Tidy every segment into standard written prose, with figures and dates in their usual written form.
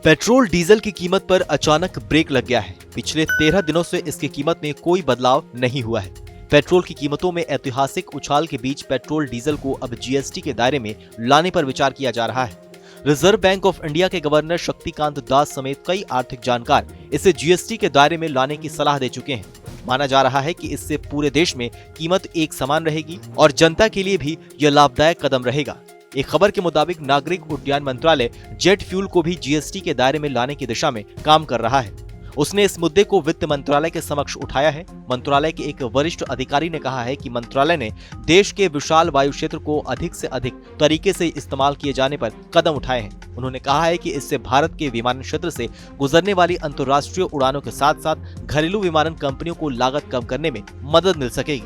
Petrol diesel की कीमत पर अचानक ब्रेक लग गया है। पिछले 13 दिनों से इसकी कीमत में कोई बदलाव नहीं हुआ है। पेट्रोल की कीमतों में ऐतिहासिक उछाल के बीच पेट्रोल डीजल को अब जीएसटी के दायरे में लाने पर विचार किया जा रहा है। रिजर्व बैंक ऑफ इंडिया के गवर्नर शक्तिकांत दास समेत कई आर्थिक जानकार इसे जीएसटी के दायरे में लाने की सलाह दे चुके हैं। माना जा रहा है कि इससे पूरे देश में कीमत एक समान रहेगी और जनता के लिए भी यह लाभदायक कदम रहेगा। एक खबर के मुताबिक नागरिक उड्डयन मंत्रालय जेट फ्यूल को भी जीएसटी के दायरे में लाने की दिशा में काम कर रहा है। उसने इस मुद्दे को वित्त मंत्रालय के समक्ष उठाया है। मंत्रालय के एक वरिष्ठ अधिकारी ने कहा है कि मंत्रालय ने देश के विशाल वायु क्षेत्र को अधिक से अधिक तरीके से इस्तेमाल किए जाने पर कदम उठाए हैं। उन्होंने कहा है कि इससे भारत के विमानन क्षेत्र से गुजरने वाली अंतर्राष्ट्रीय उड़ानों के साथ साथ घरेलू विमानन कंपनियों को लागत कम करने में मदद मिल सकेगी।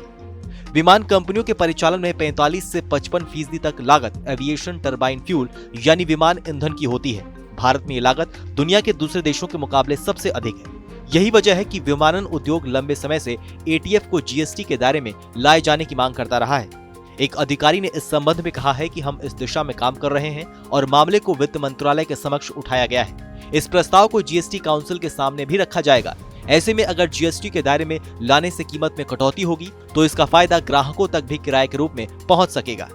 विमान कंपनियों के परिचालन में 45 से 55% तक लागत एविएशन टरबाइन फ्यूल यानी विमान ईंधन की होती है। भारत में ये लागत दुनिया के दूसरे देशों के मुकाबले सबसे अधिक है। यही वजह है कि विमानन उद्योग लंबे समय से एटीएफ को जीएसटी के दायरे में लाए जाने की मांग करता रहा है। एक अधिकारी ने इस संबंध में कहा है कि हम इस दिशा में काम कर रहे हैं और मामले को वित्त मंत्रालय के समक्ष उठाया गया है। इस प्रस्ताव को जीएसटी काउंसिल के सामने भी रखा जाएगा। ऐसे में अगर जीएसटी के दायरे में लाने से कीमत में कटौती होगी तो इसका फायदा ग्राहकों तक भी किराए के रूप में पहुंच सकेगा।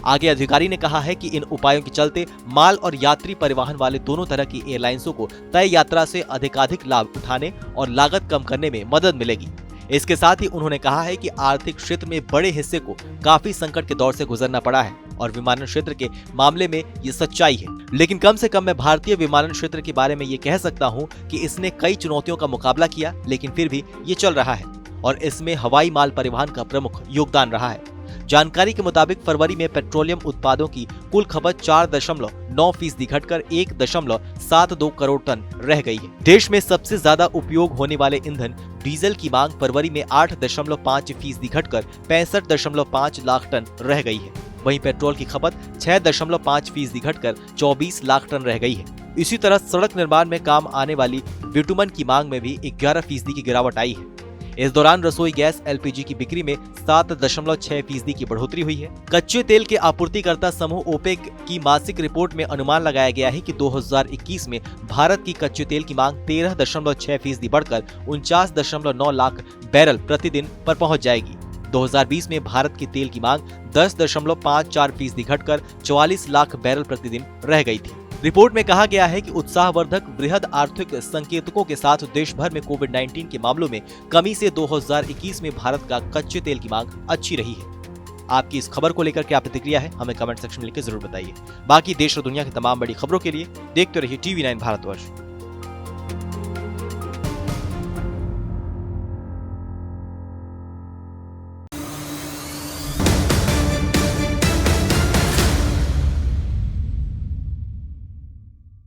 आगे अधिकारी ने कहा है कि इन उपायों के चलते माल और यात्री परिवहन वाले दोनों तरह की एयरलाइंसों को तय यात्रा से अधिकाधिक लाभ उठाने और लागत कम करने में मदद मिलेगी। इसके साथ ही उन्होंने कहा है कि आर्थिक क्षेत्र में बड़े हिस्से को काफी संकट के दौर से गुजरना पड़ा है और विमानन क्षेत्र के मामले में ये सच्चाई है। लेकिन कम से कम मैं भारतीय विमानन क्षेत्र के बारे में ये कह सकता हूँ कि इसने कई चुनौतियों का मुकाबला किया, लेकिन फिर भी ये चल रहा है और इसमें हवाई माल परिवहन का प्रमुख योगदान रहा है। जानकारी के मुताबिक फरवरी में पेट्रोलियम उत्पादों की कुल खपत 4.9% घटकर 1.72 करोड़ टन रह गई है। देश में सबसे ज्यादा उपयोग होने वाले ईंधन डीजल की मांग फरवरी में 8.5% घटकर 65.5 लाख टन रह गई है। वहीं पेट्रोल की खपत 6.5% घटकर 24 लाख टन रह गई है। इसी तरह सड़क निर्माण में काम आने वाली बिटुमन की मांग में भी 11% की गिरावट आई है। इस दौरान रसोई गैस एलपीजी की बिक्री में 7.6% की बढ़ोतरी हुई है। कच्चे तेल के आपूर्तिकर्ता समूह ओपेक की मासिक रिपोर्ट में अनुमान लगाया गया है कि 2021 में भारत की कच्चे तेल की मांग 13.6% बढ़कर 49.9 लाख बैरल प्रतिदिन पर पहुंच जाएगी। 2020 में भारत की तेल की मांग 10.54% घटकर 44 लाख बैरल प्रतिदिन रह गई थी। रिपोर्ट में कहा गया है कि उत्साहवर्धक वृहद आर्थिक संकेतकों के साथ देश भर में कोविड-19 के मामलों में कमी से 2021 में भारत का कच्चे तेल की मांग अच्छी रही है। आपकी इस खबर को लेकर क्या प्रतिक्रिया है, हमें कमेंट सेक्शन में लिखकर जरूर बताइए। बाकी देश और दुनिया की तमाम बड़ी खबरों के लिए देखते रहिए TV9 भारतवर्ष।